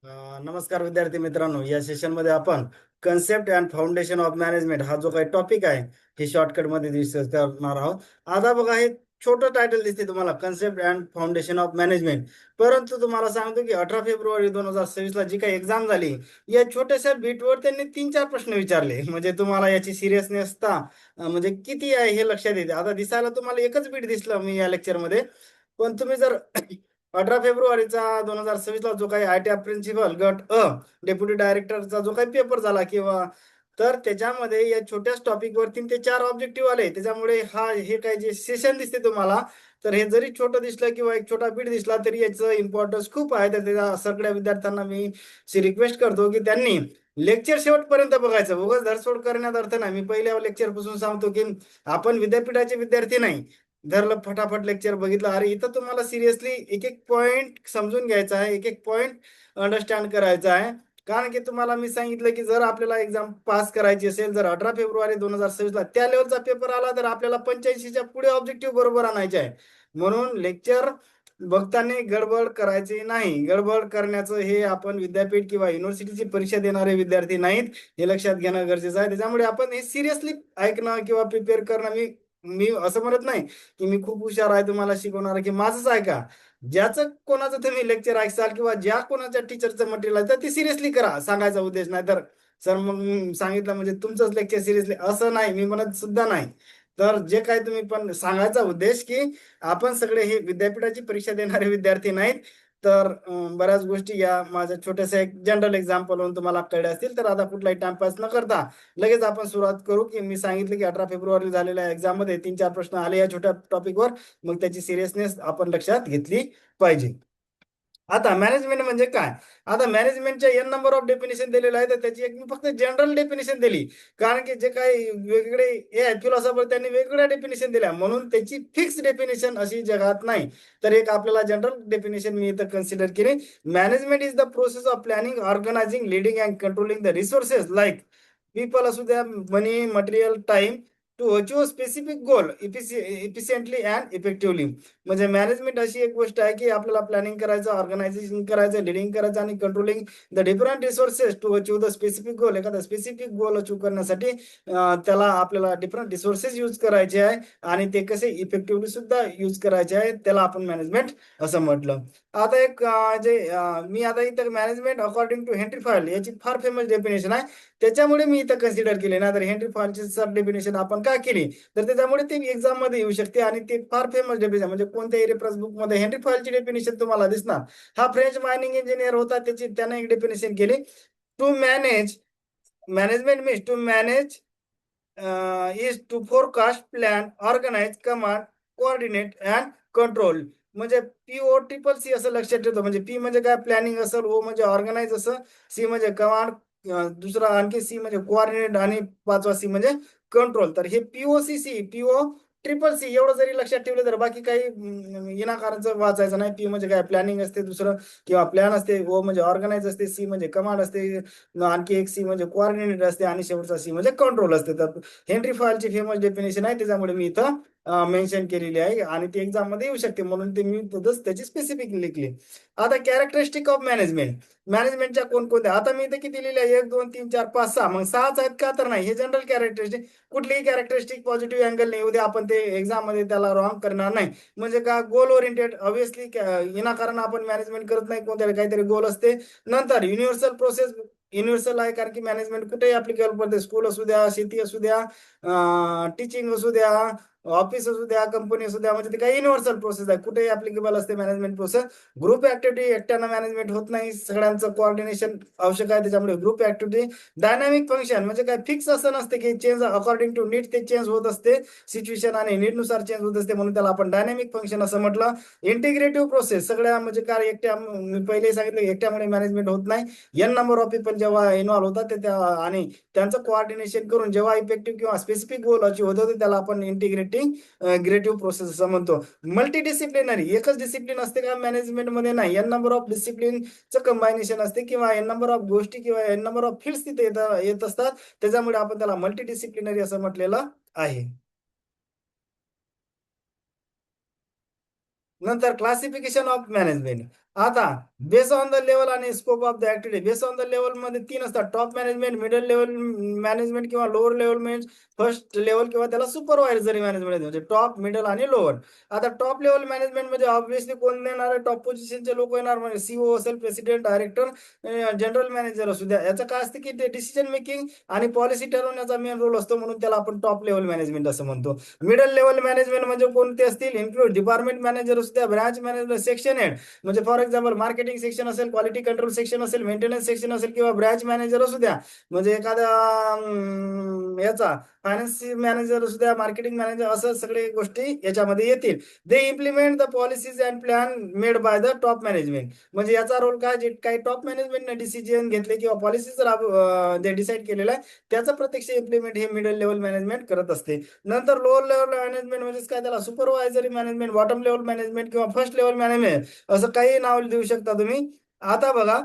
नमस्कार विद्यार्थी मित्रांनो, या सेशनमध्ये आपण concept and foundation of management हा जो काही टॉपिक आहे हे शॉर्टकट मध्ये डिस्कस करणार आहोत. आता बघा, हे छोटं टायटल दिसते तुम्हाला, concept and foundation of management. परंतु तुम्हाला सांगतो की 18 फेब्रुवारी 2026 ला जी काही एक्झाम झाली, या छोट्याशा बीटवर त्यांनी 3-4 प्रश्न विचारले. म्हणजे तुम्हाला याची सिरियसनेसता म्हणजे किती आहे हे लक्षात येते. आता दिसायला तुम्हाला एकच बीट दिसलं मी या लेक्चरमध्ये, पण तुम्ही जर 18 फेब्रुवारीचा 2026 ला जो काही आय टी प्रिन्सिपल गट डेप्युटी डायरेक्टरचा जो काही पेपर झाला किंवा, तर त्याच्यामध्ये या छोट्याच टॉपिकवर 3 ते 4 ऑब्जेक्टिव्ह आले. त्याच्यामुळे हे काही जे सेशन दिसते तुम्हाला, तर हे जरी छोटं दिसलं किंवा एक छोटा बीट दिसला तरी याचं इम्पॉर्टन्स खूप आहे. तर त्याच्या सगळ्या विद्यार्थ्यांना मी रिक्वेस्ट करतो की त्यांनी लेक्चर शेवटपर्यंत बघायचं. उगाच धरसोड करण्यात अर्थ नाही. मी पहिल्या लेक्चर पासून सांगतो की आपण विद्यापीठाचे विद्यार्थी नाही. धरलं फटाफट लेक्चर बघितलं, अरे इथं तुम्हाला सिरियसली एक एक पॉइंट समजून घ्यायचा आहे, एक एक पॉइंट अंडरस्टँड करायचा आहे. कारण की तुम्हाला मी सांगितलं की जर आपल्याला एक्झाम पास करायची असेल, जर 18 फेब्रुवारी 2026 ला त्या लेवलचा पेपर आला, तर आपल्याला 85च्या पुढे ऑब्जेक्टिव्ह बरोबर आणायचे आहे. म्हणून लेक्चर बघताना गडबड करायची नाही. गडबड करण्याचं हे आपण विद्यापीठ किंवा युनिव्हर्सिटीची परीक्षा देणारे विद्यार्थी नाहीत, हे लक्षात घेणं गरजेचं आहे. त्याच्यामुळे आपण हे सिरियसली ऐकणं किंवा प्रिपेअर करणं, मी मी असं म्हणत नाही की मी खूप हुशार आहे तुम्हाला शिकवणार की माझंच ऐका. ज्याचं कोणाचं तुम्ही लेक्चर ऐकसाल किंवा ज्या कोणाच्या टीचरचं मटेरियल आहे, तर ते सिरियसली करा, सांगायचा उद्देश नाही. तर सर मग सांगितलं म्हणजे तुमचंच लेक्चर सिरियसली असं नाही, मी म्हणत सुद्धा नाही. तर जे काय तुम्ही पण सांगायचा उद्देश की आपण सगळे हे विद्यापीठाची परीक्षा देणारे विद्यार्थी नाहीत. तर बऱ्याच गोष्टी या माझ्या छोट्याशा एक जनरल एक्झाम्पलवरून तुम्हाला कळल्या असतील. तर आता कुठलाही टाइमपास न करता लगेच आपण सुरुवात करू. की मी सांगितलं की 18 फेब्रुवारी झालेल्या एक्झाम मध्ये 3-4 प्रश्न आले या छोट्या टॉपिकवर. मग त्याची सिरियसनेस आपण लक्षात घेतली पाहिजे. आता मॅनेजमेंट म्हणजे काय? आता मॅनेजमेंटच्या एन नंबर ऑफ डेफिनेशन दिलेलं आहे, तर त्याची एक मी फक्त जनरल डेफिनेशन दिली. कारण की जे काही वेगवेगळे हे आहेत फिलॉसॉफर, त्यांनी वेगवेगळ्या डेफिनेशन दिल्या, म्हणून त्याची फिक्स डेफिनेशन अशी जगात नाही. तर एक आपल्याला जनरल डेफिनेशन मी इथं कन्सिडर केली. Management is the process of planning, organising, leading and controlling the resources like people असू द्या, money, material, time, to achieve specific goal efficiently and effectively. म्हणजे मॅनेजमेंट अशी एक गोष्ट आहे की आपल्याला प्लॅनिंग करायचं, ऑर्गनायझेशन करायचं, लिडिंग करायचं आणि controlling the different resources to achieve the specific goal. एखादा स्पेसिफिक गोल अचीव करण्यासाठी त्याला आपल्याला डिफरंट रिसोर्सेस यूज करायचे आहे आणि ते कसे इफेक्टिव्हली सुद्धा यूज करायचे आहे, त्याला आपण मॅनेजमेंट असं म्हटलं. आता एक मी आता इथं management according to Henri Fayol याची फार फेमस डेफिनेशन आहे, त्याच्यामुळे मी इथं कन्सिडर केले ना. तर हेनरी फायलची सब डेफिनेशन आपण का केली, तर त्याच्यामुळे ते एक्झाम मध्ये येऊ शकते आणि ते फार फेमस डेफिनेशन. म्हणजे कोणत्याही रेफरन्स बुक मध्ये हेनरी फायलची डेफिनेशन तुम्हाला दिसणार. हा फ्रेंच मायनिंग इंजिनियर होता, त्याने एक डेफिनेशन केली. To manage, management means to manage is to forecast, plan, organise, command, coordinate and control. म्हणजे POCC असं लक्षात ठेवतो. म्हणजे पी म्हणजे काय, प्लॅनिंग असेल, O म्हणजे ऑर्गनाइज असं, C म्हणजे कमांड, दुसरा आणखी C म्हणजे कोऑर्डिनेट आणि पाचवा C म्हणजे कंट्रोल. तर हे POCC, POCCC एवढं जरी लक्षात ठेवलं तर बाकी काही विनाकारांचं वाचायचं नाही. P म्हणजे काय, प्लॅनिंग असते दुसरं किंवा प्लॅन असते, O म्हणजे ऑर्गनाइज असते, C म्हणजे कमांड असते, आणखी एक C म्हणजे कोऑर्डिनेट असते आणि शेवटचा C म्हणजे कंट्रोल असते. तर हेनरी फायलची फेमस डेफिनेशन आहे, त्याच्यामुळे मी इथं मेन्शन केलेली आहे आणि ती एक्झाम मध्ये येऊ शकते, म्हणून ते मी त्याची स्पेसिफिक लिहिली. आता कॅरेक्टरिस्टिक ऑफ मॅनेजमेंट, मॅनेजमेंटच्या कोणकोणत्या, आता मी इथे किती लिहिले, 1 2 3 4 5 6, मग 6च आहेत का, तर नाही, हे जनरल कॅरेक्टरिस्टिक. कुठलीही कॅरेक्टरिस्टिक पॉझिटिव्ह अँगल नाही उद्या आपण ते एक्झाम मध्ये त्याला रॉंग करणार नाही. म्हणजे का, गोल ओरिएंटेड, ऑब्विसली विनाकारण आपण मॅनेजमेंट करत नाही, कोणत्या काहीतरी गोल असते. नंतर युनिव्हर्सल प्रोसेस, युनिव्हर्सल आहे कारण की मॅनेजमेंट कुठेही ऍप्लिकेबल पडते. स्कूल असू द्या, शेती असू द्या, टीचिंग असू द्या, ऑफिस असू द्या, कंपनी असू द्या, म्हणजे ते काही युनिव्हर्सल प्रोसेस आहे, कुठेही ऍप्लिकेबल असते मॅनेजमेंट प्रोसेस. ग्रुप ऍक्टिव्हिटी, एकट्यानं मॅनेजमेंट होत नाही, सगळ्यांचं कोऑर्डिनेशन आवश्यक आहे, त्याच्यामुळे ग्रुप ऍक्टिव्हिटी. डायनामिक फंक्शन म्हणजे काय, फिक्स असं नसते की चेंज अकॉर्डिंग टू नीड, ते चेंज होत असते, सिच्युएशन आणि नीडनुसार चेंज होत असते, म्हणून त्याला आपण डायनामिक फंक्शन असं म्हटलं. इंटिग्रेटिव्ह प्रोसेस, सगळ्या म्हणजे काय, मी पहिले सांगितलं एकट्यामुळे मॅनेजमेंट होत नाही. एन नंबर ऑफ पीपल जेव्हा इन्व्हॉल्व होतात ते आणि त्यांचं कोऑर्डिनेशन करून जेव्हा इफेक्टिव्ह किंवा स्पेसिफिक गोल अचीव होतो, त्याला आपण इंटिग्रेटिंग ग्रेटिव्ह प्रोसेस असं म्हणतो. मल्टीडिसिप्लिनरी, एकच डिसिप्लिन असते का मॅनेजमेंट मध्ये, नाही, एन नंबर ऑफ डिसिप्लिनचं कंबायनेशन असते किंवा एन नंबर ऑफ गोष्टी किंवा एन नंबर ऑफ फील्ड्स तिथे येत असतात, त्याच्यामुळे आपण त्याला मल्टीडिसिप्लिनरी असं म्हटलेलं आहे. नंतर क्लासिफिकेशन ऑफ मॅनेजमेंट, आता बेस ऑन द लेवल आणि scope of the activity. Base on the level मध्ये तीन असतात: top management, middle level management किंवा lower level manage, first level किंवा त्याला सुपरवायझरी मॅनेजमेंट म्हणजे टॉप, मिडल आणि लोअर. आता टॉप लेवल मॅनेजमेंट म्हणजे ऑब्व्हियसली कोण येणार आहे? टॉप पोझिशनचे लोक येणार, म्हणजे सीओ असेल, प्रेसिडेंट, डायरेक्टर, जनरल मॅनेजर असू द्या. याचं काय असतं की ते डिसिजन मेकिंग आणि पॉलिसी ठरवण्याचा मेन रोल असतो, म्हणून त्याला आपण टॉप लेवल मॅनेजमेंट असं म्हणतो. मिडल लेवल मॅनेजमेंट म्हणजे कोणते असतील? इन्क्लूड डिपार्टमेंट मॅनेजर असू द्या, ब्रांच मॅनेजर, सेक्शन हेड, म्हणजे फॉर एक्झाम्पल मार्केटिंग सेक्शन असेल, क्वालिटी कंट्रोल सेक्शन असेल, मेंटेनन्स सेक्शन असेल किंवा ब्रँच मॅनेजर असू द्या, म्हणजे एखाद्या याचा फायनान्स मॅनेजर असू द्या, मार्केटिंग मॅनेजर, असं सगळे गोष्टी याच्यामध्ये येतील. They implement the policies and plan made by the top management. म्हणजे याचा रोल काय? जे काही टॉप मॅनेजमेंटने डिसिजन घेतले किंवा पॉलिसीज जे डिसाईड केलेलं आहे त्याचं प्रत्यक्ष इम्प्लिमेंट हे मिडल लेवल मॅनेजमेंट करत असते. नंतर लोअर लेवल मॅनेजमेंट म्हणजे काय? त्याला supervisory management, bottom level management किंवा फर्स्ट लेवल मॅनेजमेंट असं काही नाव देऊ शकता तुम्ही. आता बघा,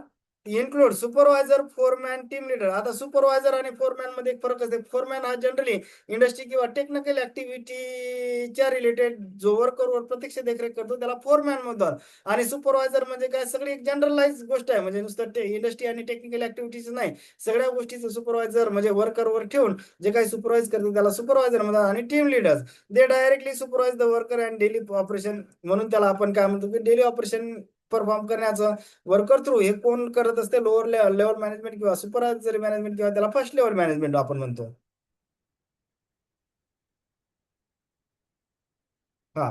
include supervisor, foreman, team leader. आता सुपरवायझर आणि फोरमॅन मध्ये एक फरक असते. फोरमॅन हा जनरली इंडस्ट्री किंवा टेक्निकल ऍक्टिव्हिटीच्या रिलेटेड जो वर्करवर प्रत्यक्ष देखरेख करतो त्याला फोरमॅन म्हणतात. आणि सुपरवायझर म्हणजे काय? सगळी एक जनरलाइज गोष्ट आहे, म्हणजे नुसतं इंडस्ट्री आणि टेक्निकल ऍक्टिव्हिटीज नाही, सगळ्या गोष्टीचं सुपरवायझर म्हणजे वर्करवर ठेवून जे काही सुपरवाइज करते त्याला सुपरवायझर म्हणतात. आणि team leaders, they directly supervise the worker and daily operation, म्हणून त्याला आपण काय म्हणतो की डेली ऑपरेशन परफॉर्म करण्याचं वर्कर थ्रू हे कोण करत असते? लोअर लेवल मॅनेजमेंट किंवा सुपरवायझरी मॅनेजमेंट किंवा त्याला फर्स्ट लेवल मॅनेजमेंट आपण म्हणतो. हा.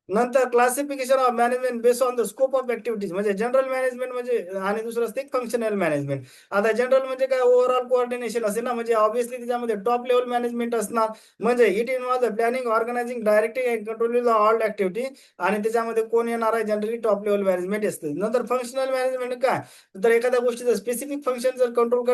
नंतर classification of management based on the scope of activities, म्हणजे जनरल मॅनेजमेंट म्हणजे, आणि दुसरं असते फंक्शनल मॅनेजमेंट. आता जनरल म्हणजे काय? ओव्हरऑल कोऑर्डिनेशन असेल ना, म्हणजे ऑब्व्हियसली त्याच्यामध्ये टॉप लेवल मॅनेजमेंट असणार, म्हणजे it involve the planning, organising, directing and controlling all activity. आणि त्याच्यामध्ये कोण येणार आहे? जनरली टॉप लेवल मॅनेजमेंट असते. नंतर फंक्शनल मॅनेजमेंट काय? तर एखाद्या गोष्टीचं स्पेसिफिक फंक्शन जर कंट्रोल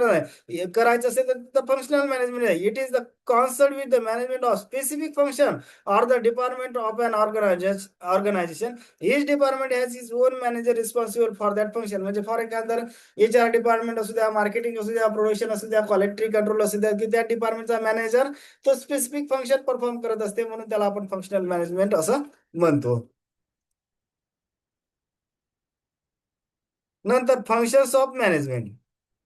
करायचं असेल तर फंक्शनल मॅनेजमेंट आहे. It is the concern with the management of specific function or the department of an organization. Each department has its own manager responsible for that function. म्हणजे for example HR department असू द्या, marketing असू द्या, production असू द्या, quality control असू द्या, की त्या डिपार्टमेंटचा मॅनेजर तो स्पेसिफिक फंक्शन परफॉर्म करत असते, म्हणून त्याला आपण फंक्शनल मॅनेजमेंट असं म्हणतो. नंतर फंक्शन्स ऑफ मॅनेजमेंट.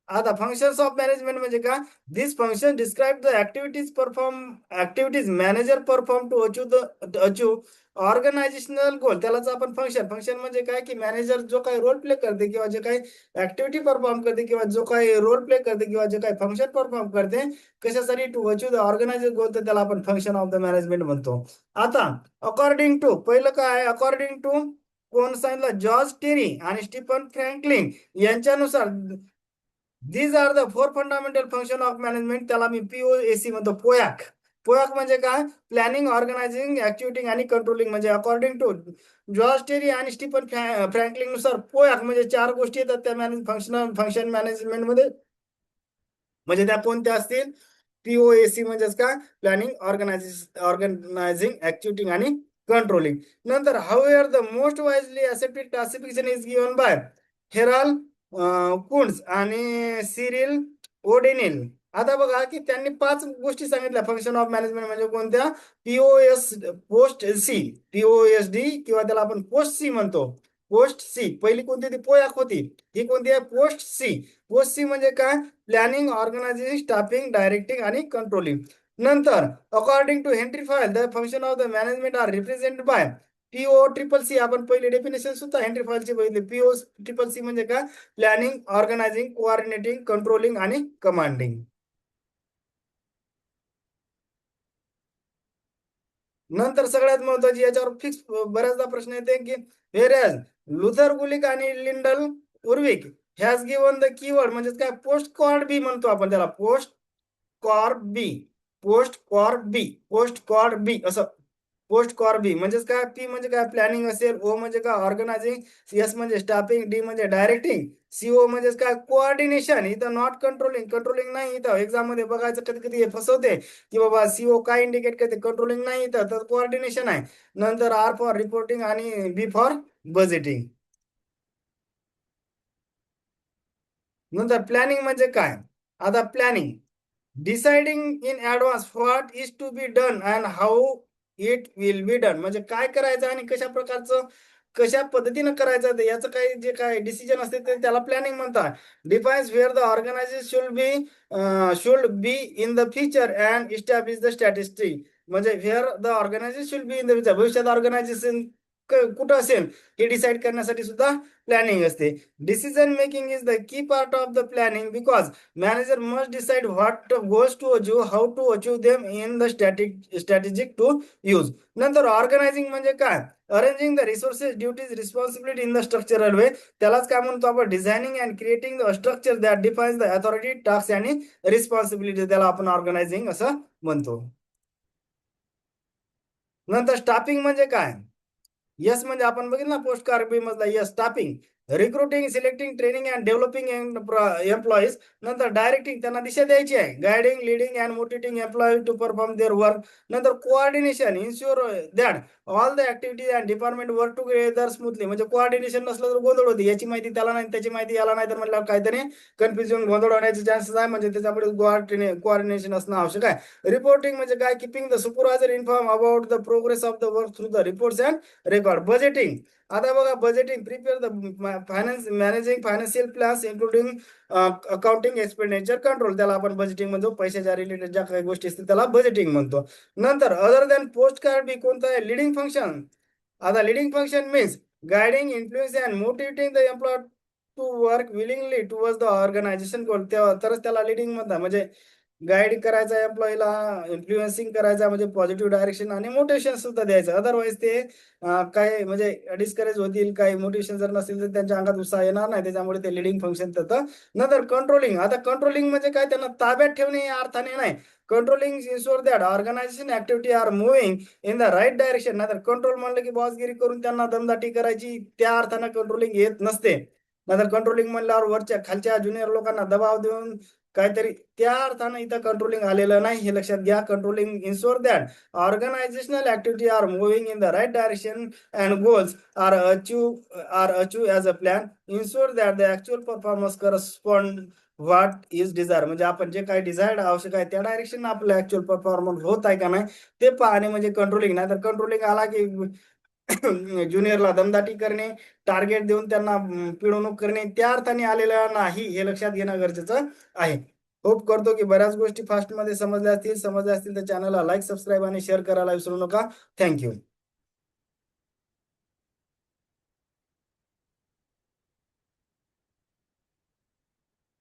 आता फंक्शन्स ऑफ मॅनेजमेंट म्हणजे काय? This function describe the activities manager perform to achieve organisational goal. त्यालाच आपण फंक्शन. फंक्शन म्हणजे काय? की मॅनेजर जो काही रोल प्ले करते किंवा जे काही ऍक्टिव्हिटी परफॉर्म करते किंवा जो काही रोल प्ले करते किंवा जे काही फंक्शन परफॉर्म करते कशासाठी? टू अचीव द ऑर्गनायझेशन गोल, तर त्याला आपण फंक्शन ऑफ द मॅनेजमेंट म्हणतो. आता अकॉर्डिंग टू, पहिलं काय? अकॉर्डिंग टू कोण सांगितलं? जॉर्ज टेरी आणि स्टीफन फ्रँकलिन यांच्यानुसार these are the four fundamental function of management. त्याला मी POAC म्हणतो, पोयाक. पोयाक म्हणजे काय? प्लॅनिंग, ऑर्गनायझिंग, ऍक्टिव्हिटी आणि कंट्रोलिंग. म्हणजे अकॉर्डिंग टू जॉर्ज टेरी आणि स्टीफन फ्रँकलिन नुसार पोयाक म्हणजे चार गोष्टी येतात त्या फंक्शन मॅनेजमेंट मध्ये. म्हणजे त्या कोणत्या असतील? POAC म्हणजेच काय? प्लॅनिंग, ऑर्गनायझिंग, ऍक्टिव्हिटी आणि कंट्रोलिंग. नंतर however the most widely accepted classification is given by Harold Koontz आणि सिरिल ओडेनिल. आता बघा की त्यांनी पाच गोष्टी सांगितल्या फंक्शन ऑफ मॅनेजमेंट म्हणजे कोणत्या? POSD किंवा त्याला आपण पोस्ट सी म्हणतो. पोस्ट सी पहिली कोणती? ती पोयाक होती. ही कोणती आहे? Post C. पोस्ट सी म्हणजे काय? प्लॅनिंग, ऑर्गनायझिंग, स्टाफिंग, डायरेक्टिंग आणि कंट्रोलिंग. नंतर according to Henri Fayol the function of the management are represented by POCCC. आपण पहिले डेफिनेशन सुद्धा हेनरी फायलची बघितली. POCCC म्हणजे काय? प्लॅनिंग, ऑर्गनायझिंग, कोऑर्डिनेटिंग, कंट्रोलिंग आणि कमांडिंग. नंतर सगळ्यात महत्वाची, याच्यावर फिक्स बऱ्याचदा प्रश्न येते की व्हेरॅज लुथर गुलिक आणि Lyndall Urwick has given the keyword, म्हणजे काय? पोस्ट कॉर्ड बी म्हणतो आपण त्याला. POSDCORB. POSDCORB. POSDCORB असं. पोस्ट कॉर्बी म्हणजेच काय? पी म्हणजे काय? प्लॅनिंग असेल. ओ म्हणजे काय? ऑर्गनायझिंग. एस म्हणजे स्टाफिंग. डी म्हणजे डायरेक्टिंग. सीओ म्हणजे काय? कोऑर्डिनेशन. इथं नॉट कंट्रोलिंग. कंट्रोलिंग नाही इथं. एक्झाम मध्ये बघायचं कधी कधी हे फसवते की बाबा सीओ काय इंडिकेट करते? कंट्रोलिंग नाही इथं, तर कोऑर्डिनेशन आहे. नंतर आर फॉर रिपोर्टिंग आणि बी फॉर बजेटिंग. नंतर प्लॅनिंग म्हणजे काय? आता planning deciding in advance what is to be done and how it will be done. म्हणजे काय करायचं आणि कशा प्रकारचं कशा पद्धतीनं करायचं ते याचं काही जे काय डिसिजन असते ते त्याला प्लॅनिंग म्हणतात. Defines where the organisation should be in the future and establish the statistic. म्हणजे where the organisation should be in the future, भविष्यात ऑर्गनायझेशन कुठं असेल हे डिसाईड करण्यासाठी सुद्धा प्लॅनिंग असते. Decision making is the key part of the planning because manager must decide what goals to achieve, how to achieve them in the strategic to use. नंतर organising म्हणजे काय? Arranging the resources, duties, responsibility in the structural वे. त्यालाच काय म्हणतो आपण? Designing and creating the structure that defines the authority, task आणि responsibility. त्याला आपण ऑर्गनायझिंग असं म्हणतो. नंतर स्टाफिंग म्हणजे काय? यस म्हणजे आपण बघितलं ना पोस्ट कार्बी मधला yes staffing. Recruiting, selecting, training and developing employees. नंतर डायरेक्टिंग, त्यांना दिशा द्यायची आहे. Guiding, leading and motivating employees to perform their work. नंतर coordination, ensure that all the activities and department work together smoothly. म्हणजे coordination नसलं तर गोंधळ होते. याची माहिती त्याला नाही, त्याची माहिती याला नाही, तर म्हटलं काहीतरी कन्फ्युजन, गोंधळ होण्याचे चान्सेस आहे. म्हणजे त्याच्यामुळे कोऑर्डिनेशन असणं आवश्यक आहे. रिपोर्टिंग म्हणजे काय? Keeping the supervisor inform about the progress of the work through the reports and record. Budgeting. आता बघा budgeting, prepare the finance, managing financial plans including accounting, expenditure control. त्याला आपण बजेटिंग म्हणतो. पैशाच्या रिलेटेड ज्या काही गोष्टी असतील त्याला बजेटिंग म्हणतो. नंतर other than POSDCORB कोणतं आहे? Leading function. आता leading function means guiding, influence and motivating the employee to work willingly towards the organisation goal. तरच त्याला लिडिंग म्हणतात. म्हणजे गाईड करायचा एम्प्लॉईला, इन्फ्लुएन्सिंग करायचा म्हणजे पॉझिटिव्ह डायरेक्शन आणि मोटिवेशन सुद्धा द्यायचं. अदरवाईज ते काय म्हणजे डिस्करेज होतील, काही मोटिवेशन जर नसेल तर त्यांच्या अंगात उत्साह येणार नाही. त्याच्यामुळे ते लिडिंग फंक्शन त्याचं. नंतर कंट्रोलिंग. आता कंट्रोलिंग म्हणजे काय? त्यांना ताब्यात ठेवणे या अर्थाने नाही. Controlling ensure that organisation activity are moving in the right direction. नाहीतर कंट्रोल म्हणलं की बॉसगिरी करून त्यांना दमदाटी करायची, त्या अर्थानं कंट्रोलिंग येत नसते. नाहीतर कंट्रोलिंग म्हणल्यावर वरच्या खालच्या ज्युनियर लोकांना दबाव देऊन काहीतरी, त्या अर्थानं इथं कंट्रोलिंग आलेलं नाही, हे लक्षात घ्या. Controlling ensure that organisational activity are moving in the right direction and goals are achieve as a plan. Ensure that the actual performance correspond what is desire. म्हणजे आपण जे काही डिझायर्ड आवश्यक आहे त्या डायरेक्शन आपलं ऍक्च्युअल परफॉर्मन्स होत आहे का नाही ते पाहणे म्हणजे कंट्रोलिंग. नाही तर कंट्रोलिंग आला की ज्युनियरला दमदाटी करणे, टार्गेट देऊन त्यांना पिळवणूक करणे, त्या अर्थाने आलेला नाही, हे लक्षात घेणं गरजेचं आहे. होप करतो की बऱ्याच गोष्टी फास्टमध्ये समजल्या असतील तर चॅनलला लाईक, सबस्क्राईब आणि शेअर करायला विसरू नका. थँक्यू.